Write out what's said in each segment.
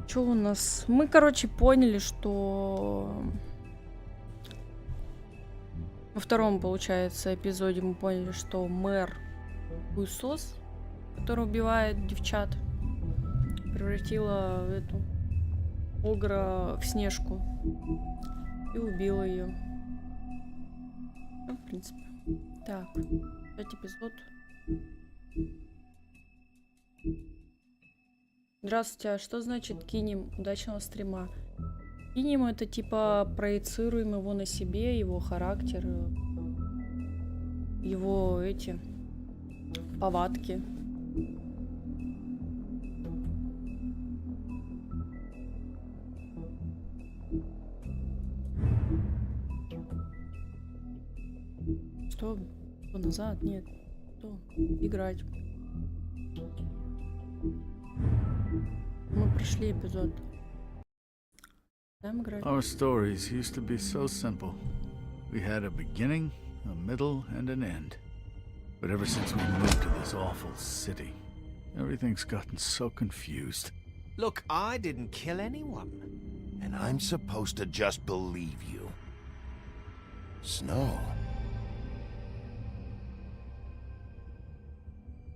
Что у нас? Мы, короче, поняли, что... Во втором, получается, эпизоде мы поняли, что мэр хуесос, который убивает девчат, превратила эту огра в Снежку и убила ее. Ну, в принципе. Так, 5 эпизод. Здравствуйте, а что значит кинем? Удачного стрима. Кинем это типа проецируем его на себе, его характер, его эти повадки. Что? Что назад? Нет. Что? Играть. Мы прошли эпизод. Our stories used to be so simple. We had a beginning, a middle, and an end. But ever since we moved to this awful city, everything's gotten so confused. Look, I didn't kill anyone. And I'm supposed to just believe you. Snow.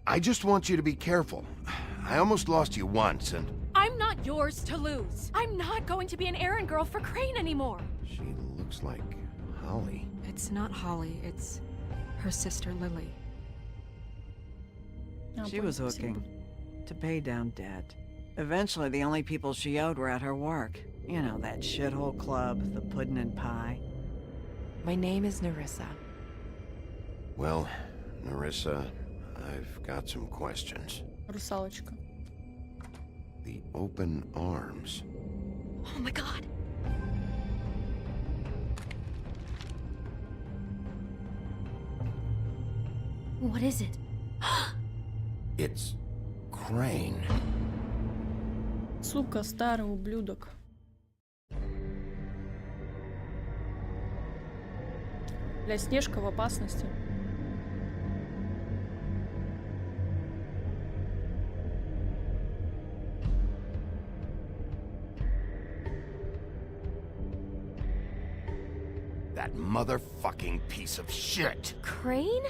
I just want you to be careful. I almost lost you once, and... I'm not yours to lose. I'm not going to be an errand girl for Crane anymore. She looks like Holly. It's not Holly, it's her sister Lily. She was looking to pay down debt. Eventually, the only people she owed were at her work. You know, that shithole club, the pudding and pie. My name is Nerissa. Well, Nerissa, I've got some questions. Русалочка. The open arms. Oh my god. What is it? It's Crane. Сука, старый ублюдок. Бля, Снежка в опасности. That motherfucking piece of shit. Crane?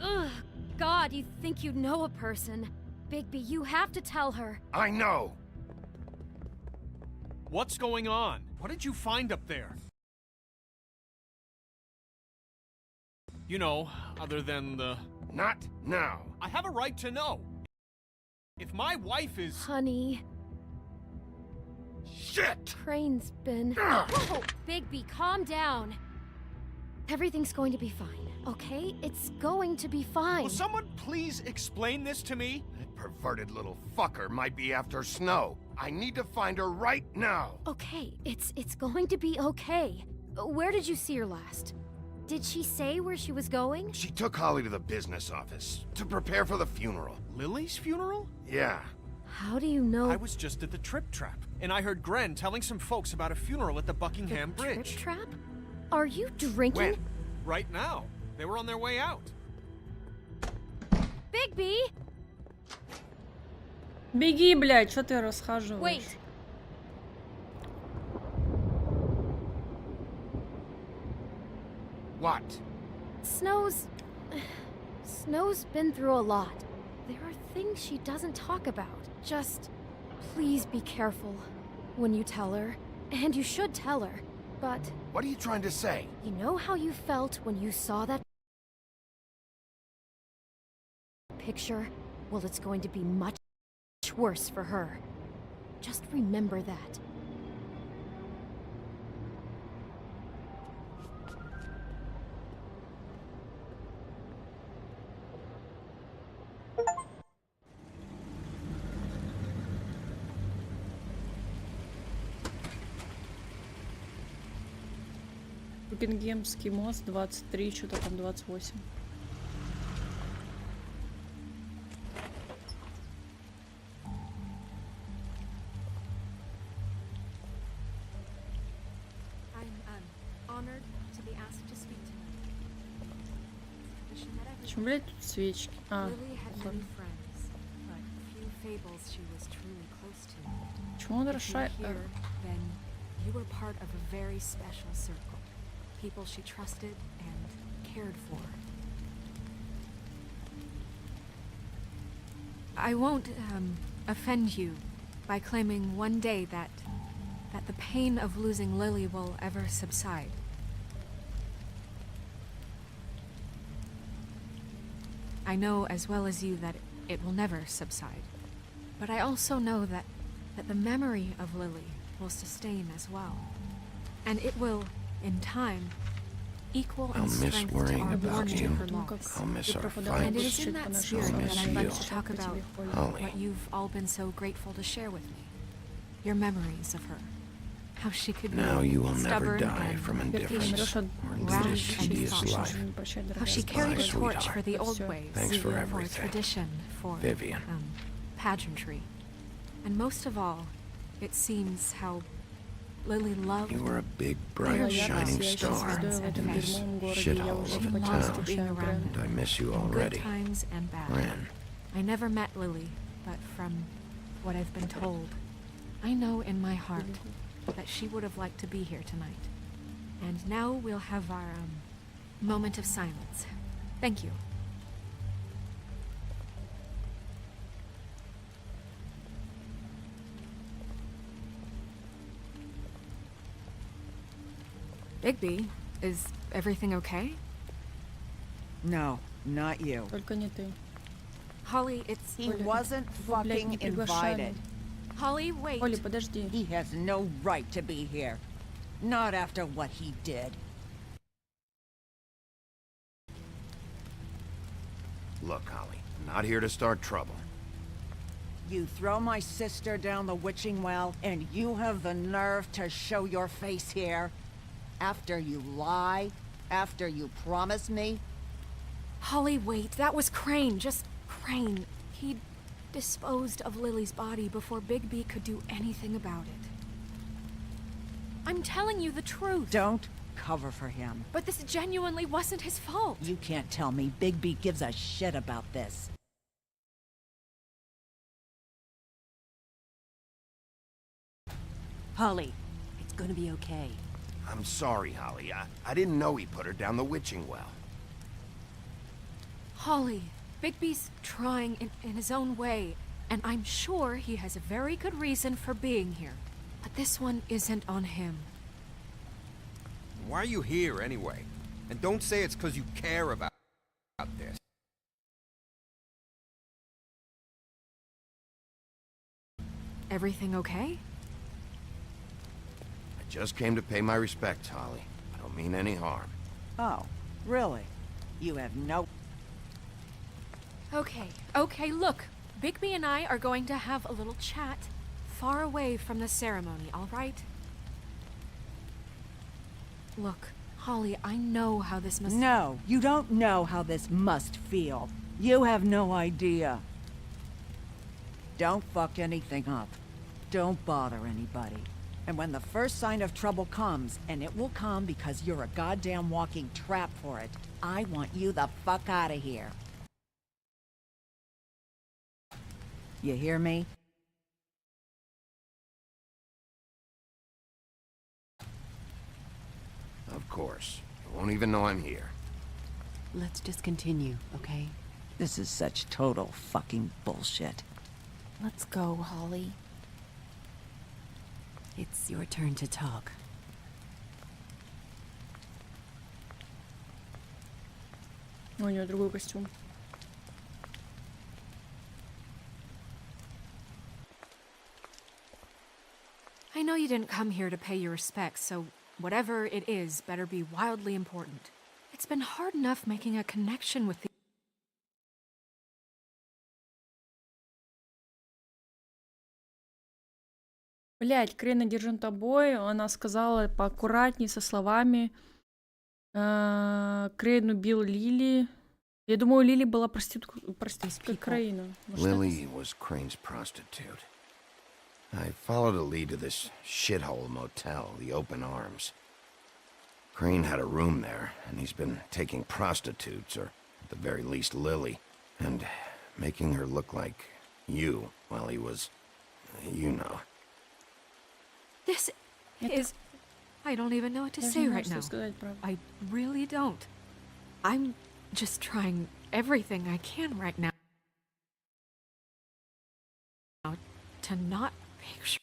Ugh, God, you think you know a person. Bigby, you have to tell her. I know. What's going on? What did you find up there? You know, other than the... Not now. I have a right to know. If my wife is... Honey, Shit! Crane's been... Whoa! Bigby, calm down. Everything's going to be fine, okay? It's going to be fine. Will someone please explain this to me? That perverted little fucker might be after Snow. I need to find her right now. Okay, it's going to be okay. Where did you see her last? Did she say where she was going? She took Holly to the business office to prepare for the funeral. Lily's funeral? Yeah. How do you know? I was just at the Trip Trap, and I heard Gren telling some folks about a funeral at the Buckingham The Bridge. Trip Trap? Are you drinking? When? Right now. They were on their way out. Bigby! Беги, блядь, что ты расхаживаешь? Wait. What? Snow's been through a lot. There are things she doesn't talk about. Just please be careful when you tell her. And you should tell her. But What are you trying to say? you know how you felt when you saw that picture? Well, it's going to be much worse for her. Just remember that. Букингемский мост 23, что-то там 28. Почему, блядь, тут свечки? А, fables she was truly close to. Почему он If you're решает? here, then you were part of a very special circle. People she trusted and cared for. I won't offend you by claiming one day that the pain of losing Lily will ever subside. I know as well as you that it will never subside. But I also know that the memory of Lily will sustain as well. And it will, in time, equal I'll in miss strength to worrying our about bond to you. her loss. I'll miss Ты our пропадала And it fights. is in чуть-чуть по that нашей spirit ссоре. that I'd like you. to talk По тебе, about Холли. Holly. what you've all been so grateful to share with me. Your memories of her. How she could be Now you will never stubborn die and from Теперь ты indifference умрешь от or lead a rash and tedious thoughtful. life. не прощай, how дорогая. she carried the Goodbye, torch for the sweetheart. old Всё. ways, Thanks for for everything. tradition, for Vivian. pageantry. And most of all, it seems how Lily loved You were a big, Была bright, яркой, shining сияющей star звездой в этом in this дерьмовом городе. Я shithole уже of a по тебе town. скучаю, Грен. And I miss you in good already. times and bad. Ren. I never met Lily, but from what I've been told, I know in my heart that she would have liked to be here tonight. And now we'll have our moment of silence. Thank you. Bigby, is everything okay? No, not you. Только не ты. Holly, it's... He Оля, wasn't его, блядь, fucking не приглашали. invited. Holly, wait. Оля, подожди. He has no right to be here. Not after what he did. Look, Holly, I'm not here to start trouble. You throw my sister down the witching well, and you have the nerve to show your face here? After you lie? After you promise me? Holly, wait. That was Crane. Just Crane. He disposed of Lily's body before Bigby could do anything about it. I'm telling you the truth. Don't cover for him. But this genuinely wasn't his fault. You can't tell me Bigby gives a shit about this. Holly, it's gonna be okay. I'm sorry, Holly. I didn't know he put her down the witching well. Holly, Bigby's trying in his own way, and I'm sure he has a very good reason for being here. But this one isn't on him. Why are you here anyway? And don't say it's because you care about this. Everything okay? I just came to pay my respects, Holly. I don't mean any harm. Oh, really? You have no... Okay, look. Bigby and I are going to have a little chat far away from the ceremony, all right? Look, Holly, I know how this must... No, you don't know how this must feel. You have no idea. Don't fuck anything up. Don't bother anybody. And when the first sign of trouble comes, and it will come because you're a goddamn walking trap for it, I want you the fuck out of here. You hear me? Of course. You won't even know I'm here. Let's just continue, okay? This is such total fucking bullshit. Let's go, Holly. It's your turn to talk. У нее другой костюм. I know you didn't come here to pay your respects, so whatever it is better be wildly important. It's been hard enough making a connection with the... Блять, Крейна, держим тобой. Она сказала поаккуратней со словами. Крейн убил Лили. Я думаю, Лили была проститутка Крейна. Lily was Crane's prostitute. I followed a lead to this shithole motel, the Open Arms. Crane had a room there, and he's been taking prostitutes, or at the very least Lily, and making her look like you while he was, you know. This is... I don't even know what to Я же say не знаю, right что now. сказать, правда. I really don't. I'm just trying everything I can right now to not picture...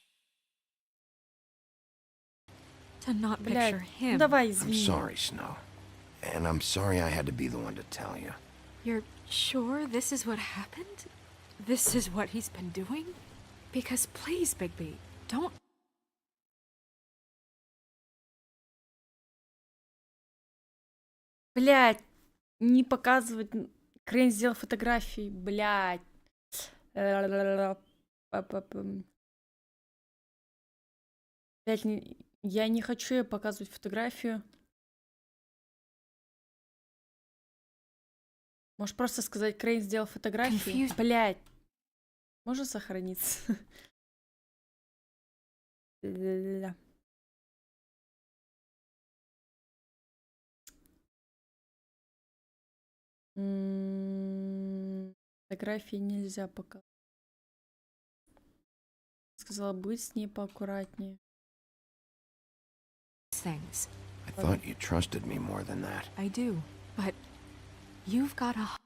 To not Блядь, picture ну him. давай, I'm извини. sorry, Snow. And I'm sorry I had to be the one to tell you. You're sure this is what happened? This is what he's been doing? Because please, Bigby, don't... Блядь, не показывать. Крейн сделал фотографии, блядь. Блядь, я не хочу ей показывать фотографию. Можешь просто сказать, Крейн сделал фотографии. Confused. Блядь. Можно сохраниться? Ля-ля-ля. Фотографии нельзя показывать. Сказала, быть с ней поаккуратнее. Things. I thought you trusted me more than that. I do, but you've got a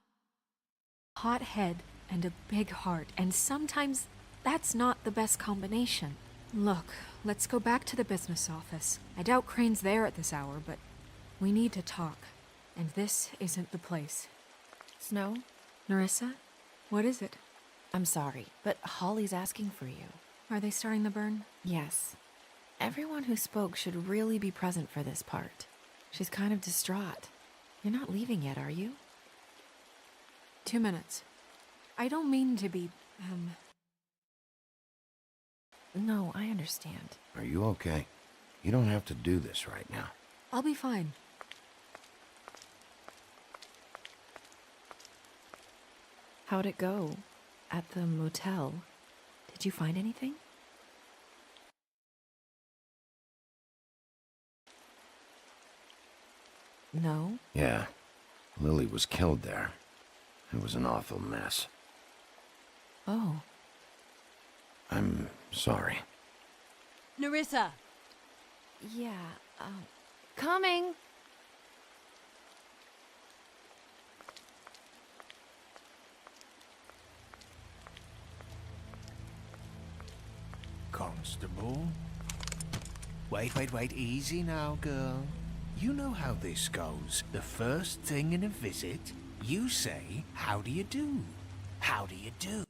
hot head and a big heart, and sometimes that's not the best combination. Look, let's go back to the business office. I doubt Crane's there at this hour, but we need to talk. And this isn't the place. Snow, Narissa, what is it? I'm sorry, but Holly's asking for you. Are they starting the burn? Yes. Everyone who spoke should really be present for this part. She's kind of distraught. You're not leaving yet, are you? 2 minutes. I don't mean to be, No, I understand. Are you okay? You don't have to do this right now. I'll be fine. How'd it go? At the motel? Did you find anything? No? Yeah. Lily was killed there. It was an awful mess. Oh. I'm sorry. Narissa! Yeah, coming! Constable? Wait, easy now, girl. You know how this goes. The first thing in a visit, you say, how do you do? How do you do?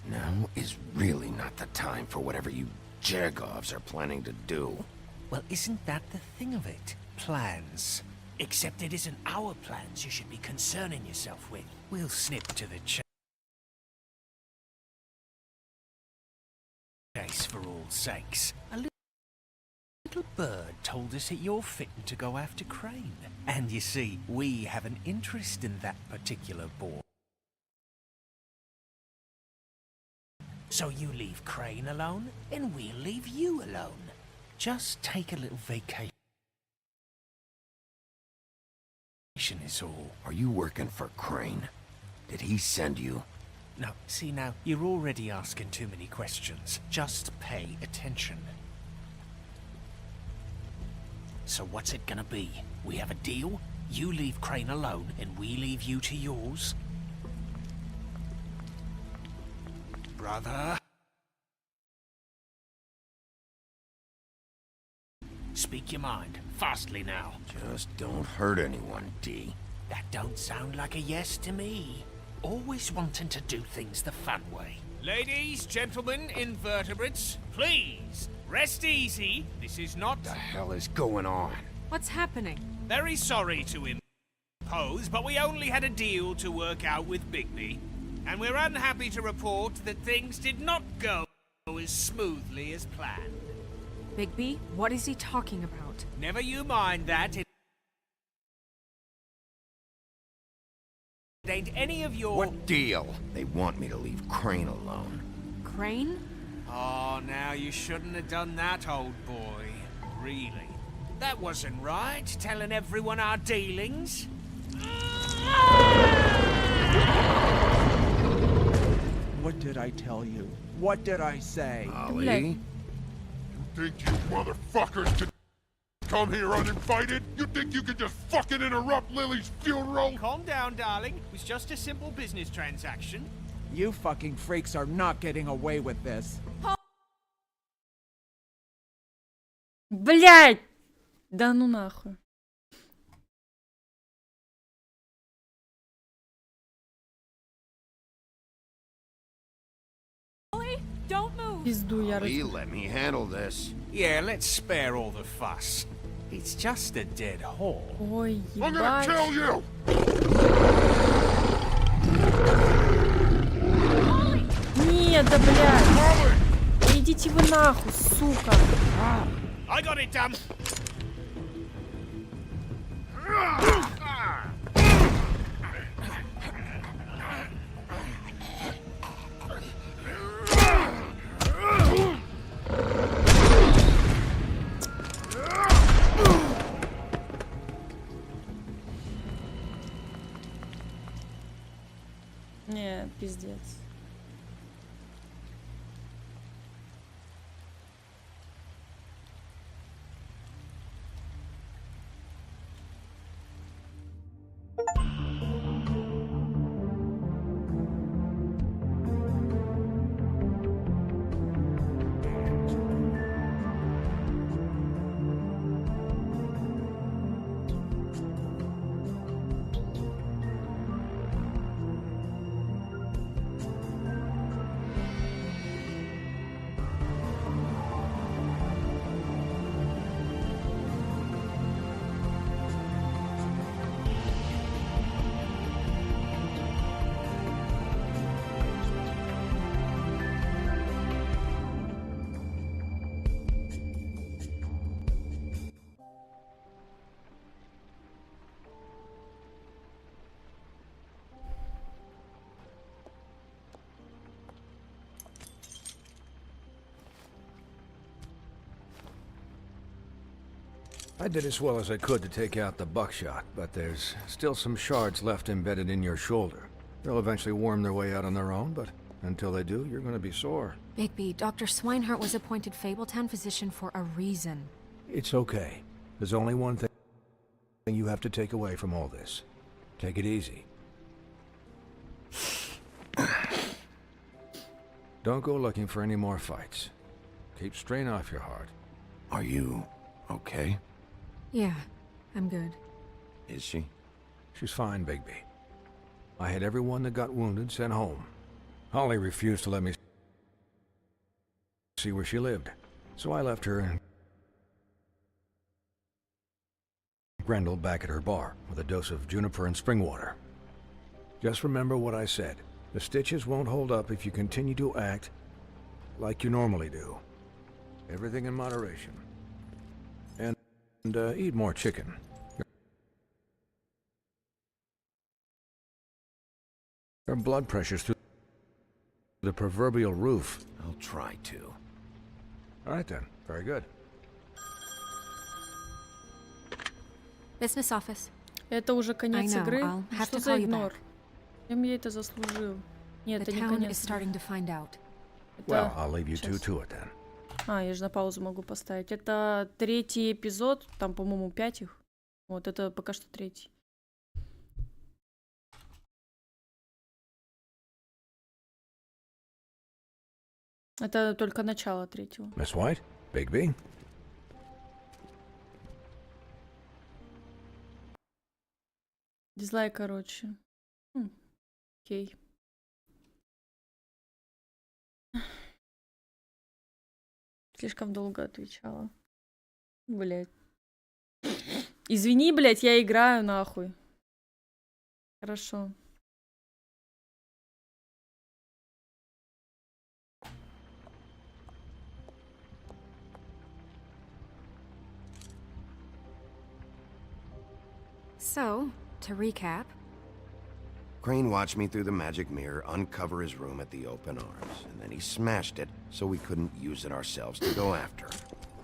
Now is really not the time for whatever you Jergovs are planning to do. Well, isn't that the thing of it? Plans. Except it isn't our plans you should be concerning yourself with. We'll snip to the chase for all sakes. A little bird told us that you're fitting to go after Crane. And you see, we have an interest in that particular boy. So you leave Crane alone, and we'll leave you alone. Just take a little vacation is all. Are you working for Crane? Did he send you? No, see now, you're already asking too many questions. Just pay attention. So what's it gonna be? We have a deal? You leave Crane alone, and we leave you to yours? Brother? Speak your mind, fastly now. Just don't hurt anyone, D. That don't sound like a yes to me. Always wanting to do things the fun way. Ladies, gentlemen, invertebrates, please, rest easy. This is not... What the hell is going on? What's happening? Very sorry to impose, but we only had a deal to work out with Bigby. And we're unhappy to report that things did not go as smoothly as planned. Bigby, what is he talking about? Never you mind that. It ain't any of your... What deal? They want me to leave Crane alone. Crane? Oh, now you shouldn't have done that, old boy. Really. That wasn't right, telling everyone our dealings. did I tell you? What did I say? Ali? Think you motherfuckers can come here uninvited? You think you can just fucking interrupt Lily's funeral? Calm down, darling. It was just a simple business transaction. You fucking freaks are not getting away with this. Блять! Да ну нахуй. Don't move! Пизду я Ali, let me handle this. Yeah, let's spare all the fuss. It's just a dead whore. Ой, I'm gonna ебать. kill you! Нет, да блядь. Да идите вы нахуй, сука. I got it done. Не, пиздец. I did as well as I could to take out the buckshot, but there's still some shards left embedded in your shoulder. They'll eventually worm their way out on their own, but until they do, you're going to be sore. Bigby, Dr. Swinehart was appointed Fabletown physician for a reason. It's okay. There's only one thing you have to take away from all this. Take it easy. Don't go looking for any more fights. Keep strain off your heart. Are you okay? Yeah, I'm good. Is she? She's fine, Bigby. I had everyone that got wounded sent home. Holly refused to let me see where she lived, so I left her and Grendel back at her bar with a dose of juniper and spring water. Just remember what I said. The stitches won't hold up if you continue to act like you normally do. Everything in moderation. And eat more chicken. Your blood pressure's through the proverbial roof. I'll try to. All right then. Very good. Business office. Это уже конец I know, игры? I'll have Что to за call you игнор? back. Чем я это заслужил? Нет, The это не town is конец. starting to find out. Well, I'll leave you two Сейчас. to it then. А, я же на паузу могу поставить. Это третий эпизод, там, по-моему, 5 их. Вот, это пока что третий. Это только начало третьего. Miss White? Bigby? Дизлайк, короче. Окей. Слишком долго отвечала. Блять. Извини, блять, я играю нахуй. Хорошо. So, to recap, Crane watched me through the magic mirror uncover his room at the open arms, and then he smashed it so we couldn't use it ourselves to go after him.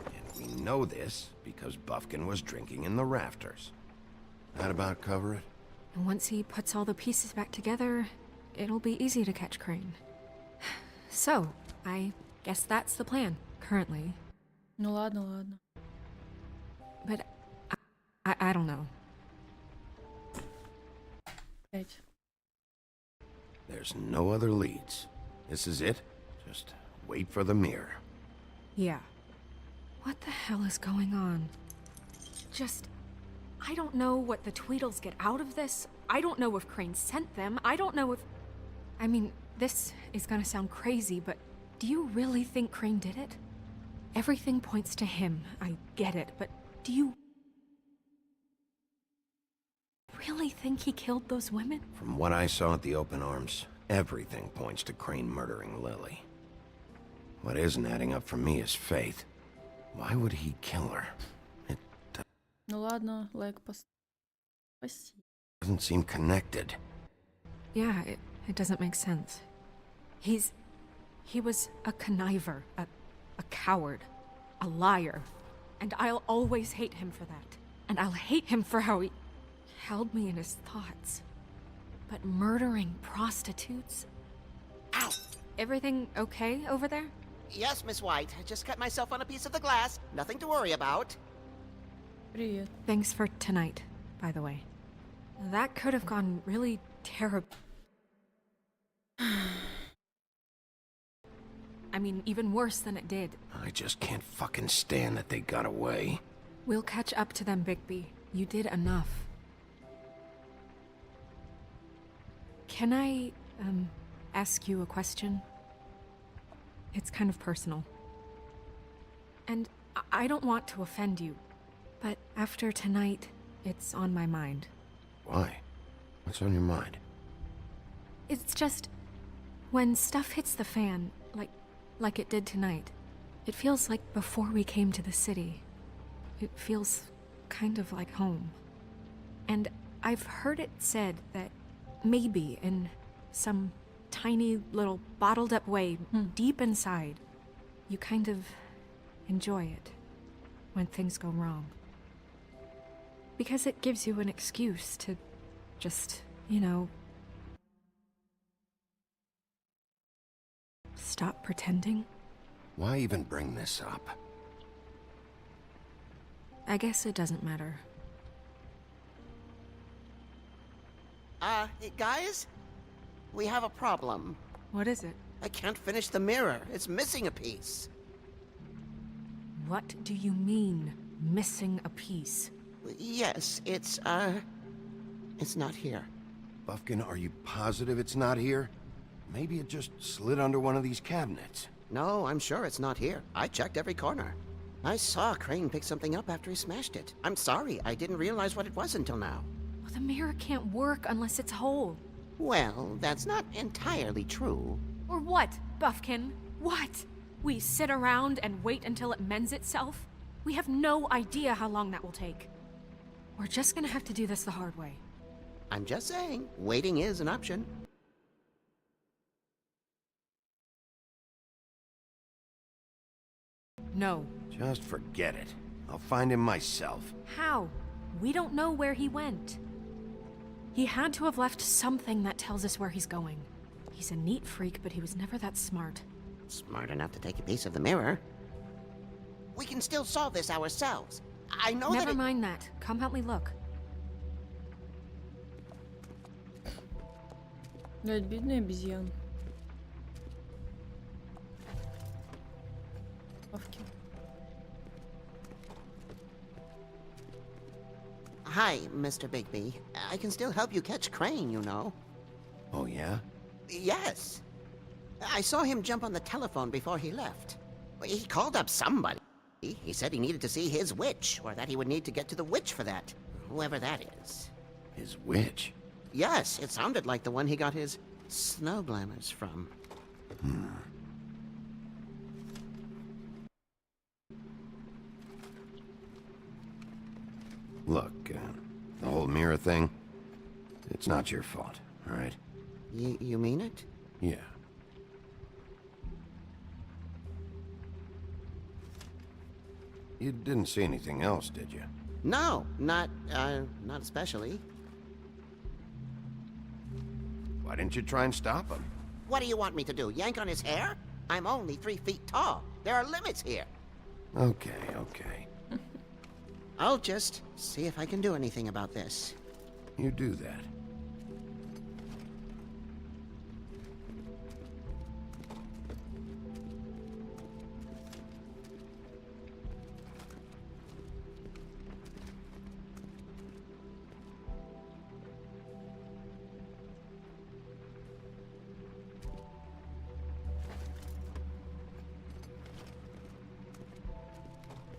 And we know this because Buffkin was drinking in the rafters. That about cover it? and once he puts all the pieces back together, it'll be easy to catch Crane. So, I guess that's the plan, currently. Ну ладно, ладно. But I don't know. Опять. There's no other leads. This is it? Just wait for the mirror. Yeah. What the hell is going on? I don't know what the Tweedles get out of this. I don't know if Crane sent them. I don't know if... I mean, this is gonna sound crazy, but do you really think Crane did it? Everything points to him. I get it, but do you really think he killed those women? From what I saw at the open arms, everything points to Crane murdering Lily. What isn't adding up for me is Faith. Why would he kill her? It Ну ладно, лайк Спасибо. doesn't seem connected. Yeah, it doesn't make sense. He was a conniver, a coward, a liar. And I'll always hate him for that. And I'll hate him for how he held me in his thoughts. But murdering prostitutes? Ow! Everything okay over there? Yes, Miss White. I just cut myself on a piece of the glass. Nothing to worry about. Привет. Thanks for tonight, by the way. That could have gone really terrible. I mean, even worse than it did. I just can't fucking stand that they got away. We'll catch up to them, Bigby. You did enough. Can I, ask you a question? It's kind of personal. And I don't want to offend you, but after tonight, it's on my mind. Why? What's on your mind? It's just, when stuff hits the fan, like it did tonight, it feels like before we came to the city. It feels kind of like home. And I've heard it said that maybe in some tiny little bottled up way, deep inside, you kind of enjoy it when things go wrong. Because it gives you an excuse to just, you know, stop pretending. Why even bring this up? I guess it doesn't matter. Guys? We have a problem. What is it? I can't finish the mirror. It's missing a piece. What do you mean, missing a piece? Yes, it's not here. Buffkin, are you positive it's not here? Maybe it just slid under one of these cabinets. No, I'm sure it's not here. I checked every corner. I saw Crane pick something up after he smashed it. I'm sorry, I didn't realize what it was until now. Well, the mirror can't work unless it's whole. Well, that's not entirely true. Or what, Buffkin? What? We sit around and wait until it mends itself? We have no idea how long that will take. We're just gonna have to do this the hard way. I'm just saying, waiting is an option. No. Just forget it. I'll find him myself. How? We don't know where he went. He had to have left something that tells us where he's going. He's a neat freak, but he was never that smart. Smart enough to take a piece of the mirror. We can still solve this ourselves. I know Never mind that. Come help me look. Блядь, бедный обезьян. Павки. Hi, Mr. Bigby. I can still help you catch Crane, you know. Oh, yeah? Yes. I saw him jump on the telephone before he left. He called up somebody. He said he needed to see his witch, or that he would need to get to the witch for that. Whoever that is. His witch? Yes, it sounded like the one he got his snow glamours from. Look, the whole mirror thing, it's not your fault, all right? You mean it? Yeah. You didn't see anything else, did you? No, not especially. Why didn't you try and stop him? What do you want me to do, yank on his hair? I'm only 3 feet tall. There are limits here. Okay, okay. I'll just see if I can do anything about this. You do that.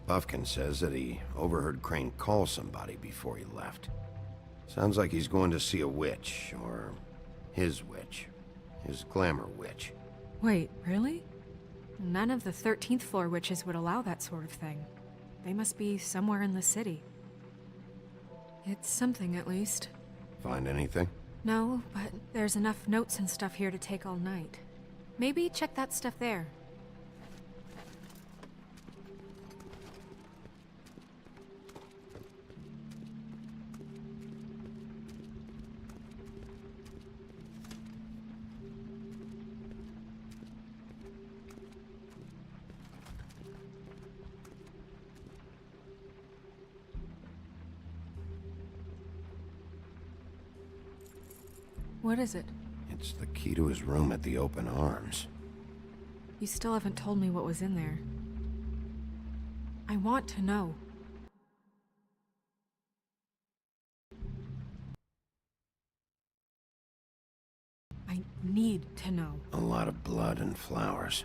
Buffkin says that he overheard Crane call somebody before he left. Sounds like he's going to see a witch, or his witch. His glamour witch. Wait, really? None of the 13th floor witches would allow that sort of thing. They must be somewhere in the city. It's something, at least. Find anything? No, but there's enough notes and stuff here to take all night. Maybe check that stuff there. What is it? It's the key to his room at the Open Arms. You still haven't told me what was in there. I want to know. I need to know. A lot of blood and flowers.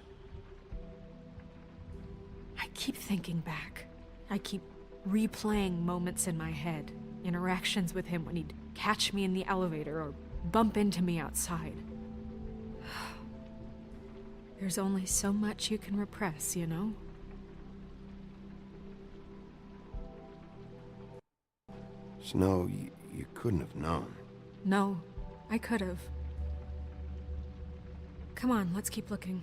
I keep thinking back. I keep replaying moments in my head. Interactions with him when he'd catch me in the elevator or bump into me outside. There's only so much you can repress, you know? Snow, you couldn't have known. No, I could have. Come on, let's keep looking.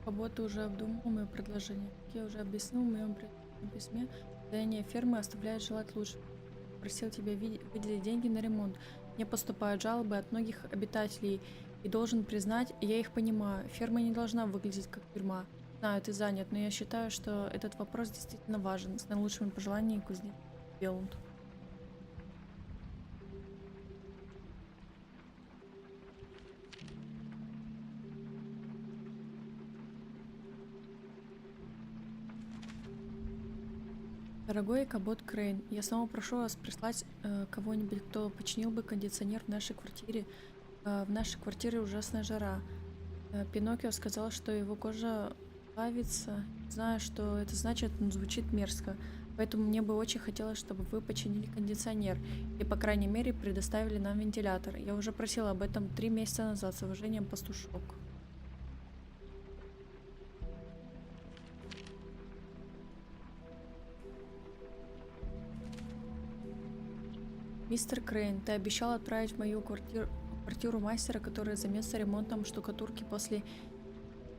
Работа уже обдумала мое предложение. Как я уже объяснил в моем письме, состояние фермы оставляет желать лучшего. Просил тебя выделить деньги на ремонт. Мне поступают жалобы от многих обитателей, и должен признать, я их понимаю. Ферма не должна выглядеть как тюрьма. Знаю, ты занят, но я считаю, что этот вопрос действительно важен. С наилучшими пожеланиями, кузнец Белунд. Дорогой Кабот Крейн, я снова прошу вас прислать кого-нибудь, кто починил бы кондиционер в нашей квартире. В нашей квартире ужасная жара. Пиноккио сказал, что его кожа плавится. Знаю, что это значит, но звучит мерзко. Поэтому мне бы очень хотелось, чтобы вы починили кондиционер и, по крайней мере, предоставили нам вентилятор. Я уже просила об этом 3 месяца назад. С уважением, пастушок. Мистер Крейн, ты обещал отправить в мою квартиру мастера, который займется ремонтом штукатурки после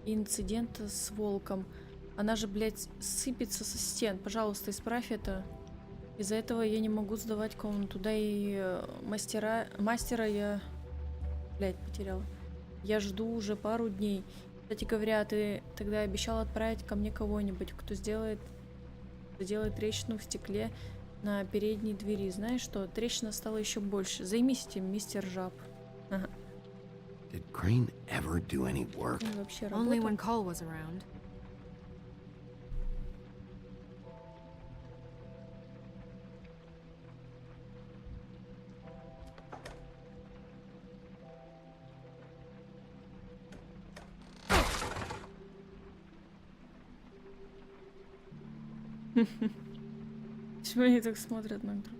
инцидента с волком. Она же, блядь, сыпется со стен. Пожалуйста, исправь это. Из-за этого я не могу сдавать комнату. Да и мастера я, блядь, потеряла. Я жду уже пару дней. Кстати говоря, ты тогда обещал отправить ко мне кого-нибудь, кто сделает трещину в стекле на передней двери. Знаешь что? Трещина стала еще больше. Займись этим, мистер Жаб. Ага. Did Crane ever do any work? Он вообще Only работал? when Cole was around. Почему они так смотрят на друг?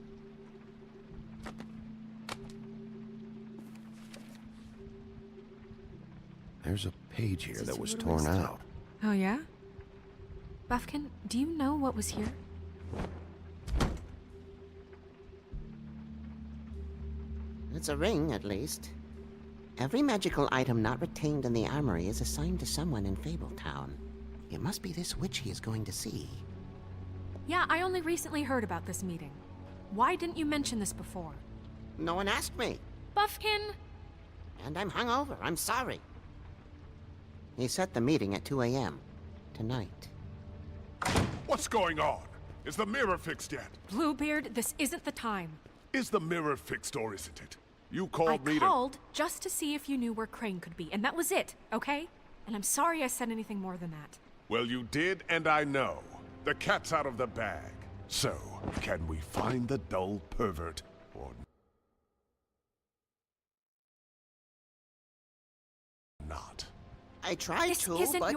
There's a page here that was torn out. Oh yeah? Buffkin, do you know what was here? It's a ring, at least. Every magical item not retained in the armory is assigned to someone in Fabletown. It must be this witch he is going to see. Yeah, I only recently heard about this meeting. Why didn't you mention this before? No one asked me. Buffkin! And I'm hungover. I'm sorry. He set the meeting at 2 a.m. tonight. What's going on? Is the mirror fixed yet? Bluebeard, this isn't the time. Is the mirror fixed or isn't it? You called me I called just to see if you knew where Crane could be, and that was it, okay? And I'm sorry I said anything more than that. Well, you did, and I know. The cat's out of the bag. So, can we find the dull pervert, or not? I tried This to, isn't but...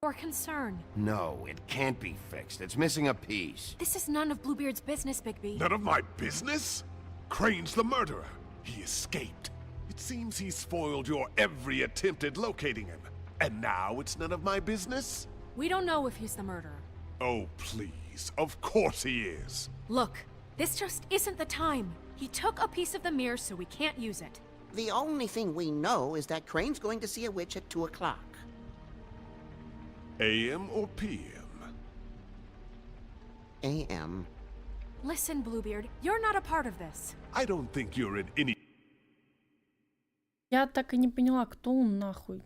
your concern. No, it can't be fixed. It's missing a piece. This is none of Bluebeard's business, Bigby. None of my business? Crane's the murderer. He escaped. It seems he spoiled your every attempt at locating him. And now it's none of my business? We don't know if he's the murderer. Oh, please. Of course he is. Look, this just isn't the time. He took a piece of the mirror, so we can't use it. The only thing we know is that Crane's going to see a witch at 2 o'clock. AM or PM? AM. Listen, Bluebeard, you're not a part of this. I don't think you're in any Я так и не поняла, кто он нахуй.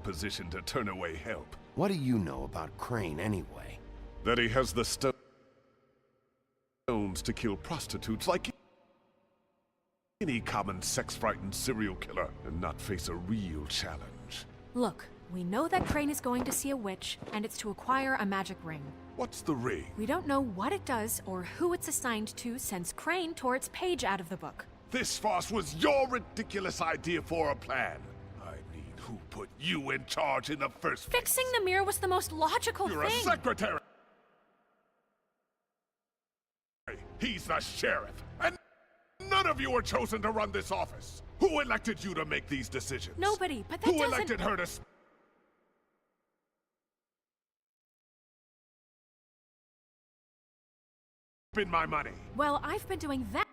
position to turn away help. What do you know about Crane anyway? That he has the stones to kill prostitutes like any common sex-frightened serial killer and not face a real challenge. Look, we know that Crane is going to see a witch, and it's to acquire a magic ring. What's the ring? We don't know what it does or who it's assigned to since Crane tore its page out of the book. This farce was your ridiculous idea for a plan. I mean, who put you in charge in the first place? Fixing the mirror was the most logical You're thing. a secretary! He's the sheriff, and none of you were chosen to run this office. Who elected you to make these decisions? Nobody, but that Who doesn't... elected her to spend my money? Well, I've been doing that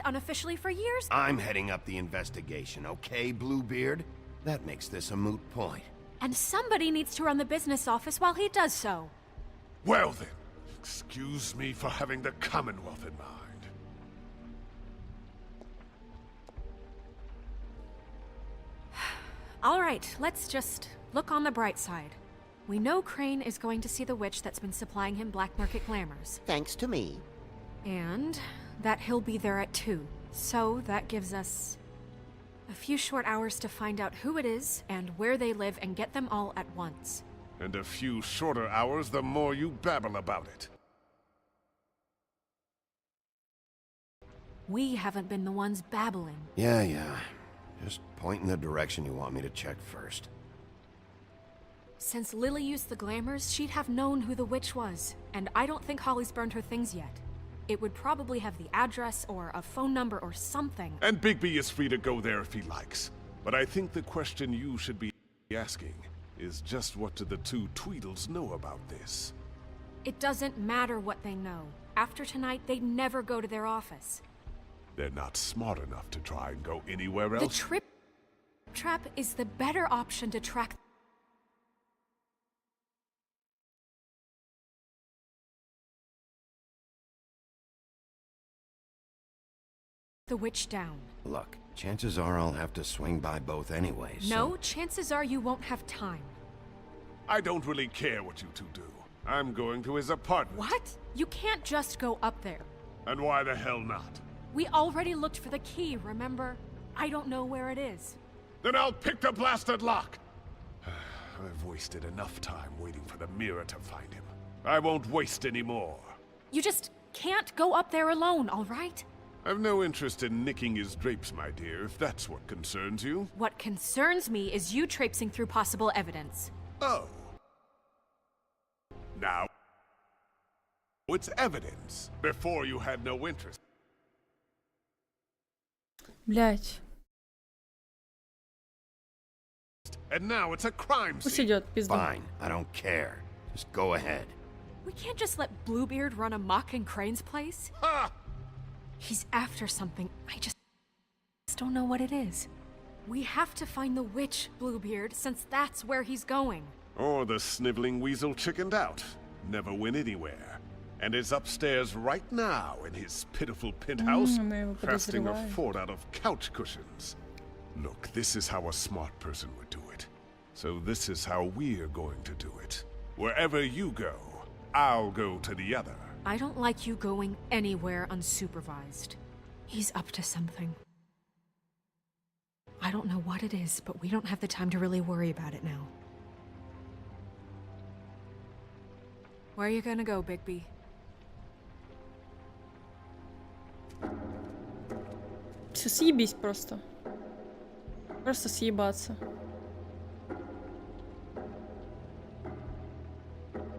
unofficially for years. I'm heading up the investigation, okay, Bluebeard? That makes this a moot point. And somebody needs to run the business office while he does so. Well then, excuse me for having the Commonwealth in mind. All right, let's just look on the bright side. We know Crane is going to see the witch that's been supplying him black market glamours. Thanks to me. And that he'll be there at 2. So that gives us a few short hours to find out who it is and where they live and get them all at once. And a few shorter hours the more you babble about it. We haven't been the ones babbling. Yeah. Just point in the direction you want me to check first. Since Lily used the glamours, she'd have known who the witch was. And I don't think Holly's burned her things yet. It would probably have the address or a phone number or something. And Bigby is free to go there if he likes. But I think the question you should be asking is just what do the two Tweedles know about this? It doesn't matter what they know. After tonight, they'd never go to their office. They're not smart enough to try and go anywhere else. The trip trap is the better option to track the witch down. Look, chances are I'll have to swing by both anyways. No, chances are you won't have time. I don't really care what you two do. I'm going to his apartment. What? You can't just go up there. And why the hell not? We already looked for the key, remember? I don't know where it is. Then I'll pick the blasted lock! I've wasted enough time waiting for the mirror to find him. I won't waste any more. You just can't go up there alone, all right? I've no interest in nicking his drapes, my dear, if that's what concerns you. What concerns me is you traipsing through possible evidence. Oh. Now, it's evidence. Before you had no interest. Блять. And now it's a crime Пусть scene. идет, пизда. Fine, I don't care. Just go ahead. We can't just let Bluebeard run amok in Crane's place. Ha! He's after something. I just don't know what it is. We have to find the witch, Bluebeard, since that's where he's going. Or the sniveling weasel chickened out. Never went anywhere. And is upstairs right now in his pitiful penthouse, мы его crafting a подозреваем. fort out of couch cushions. Look, this is how a smart person would do it. So this is how we're going to do it. Wherever you go, I'll go to the other. I don't like you going anywhere unsupervised. He's up to something. I don't know what it is, but we don't have the time to really worry about it now. Where are you gonna go, Bigby? Все, съебись просто. Просто съебаться.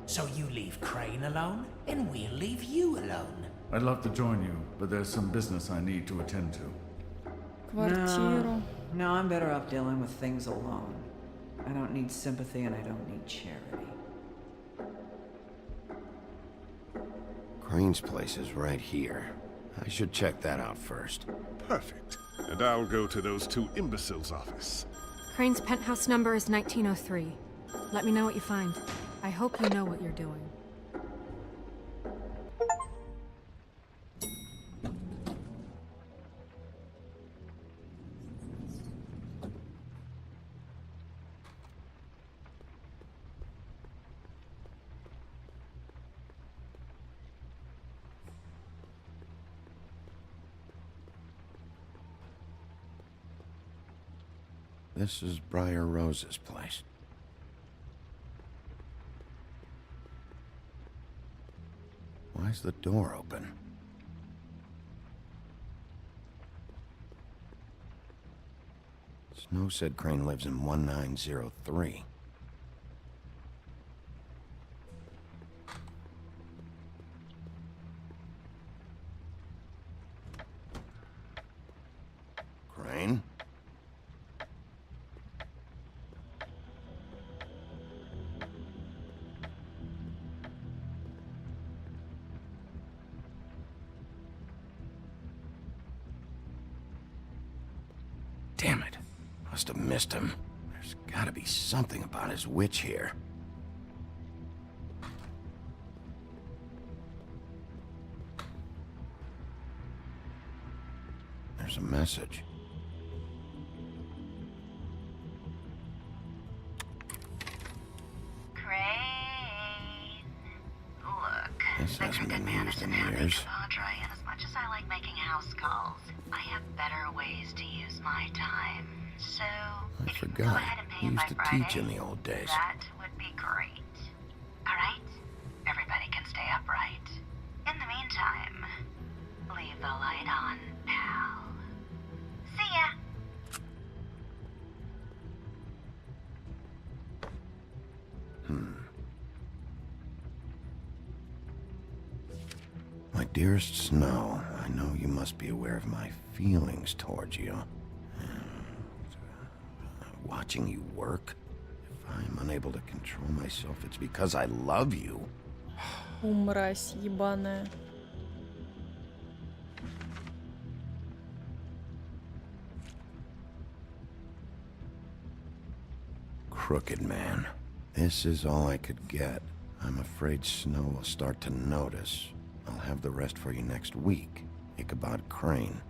So you leave Crane alone, and we'll leave you alone. I'd love to join you, but there's some business I need to attend to. Квартиру. No, I'm better off dealing with things alone. I don't need sympathy and I don't need charity. Crane's place is right here. I should check that out first. Perfect. And I'll go to those two imbeciles' office. Crane's penthouse number is 1903. Let me know what you find. I hope you know what you're doing. This is Briar Rose's place. Why's the door open? Snow said Crane lives in 1903. Crane? Damn it. Must have missed him. There's gotta be something about his witch here. There's a message. Crane. Look, This hasn't been used in years. Padre, and as much as I like making house calls, I have better ways to use my time. So, I if you can go forgot. ahead and pay He him used by to Friday, teach in the old days. that would be great. Alright? Everybody can stay upright. In the meantime, leave the light on, pal. See ya! My dearest Snow, I know you must be aware of my feelings towards you. Watching you work, if I'm unable to control myself, it's because I love you. Мразь ебаная. Crooked man. This is all I could get. I'm afraid Snow will start to notice. I'll have the rest for you next week. Ichabod Crane.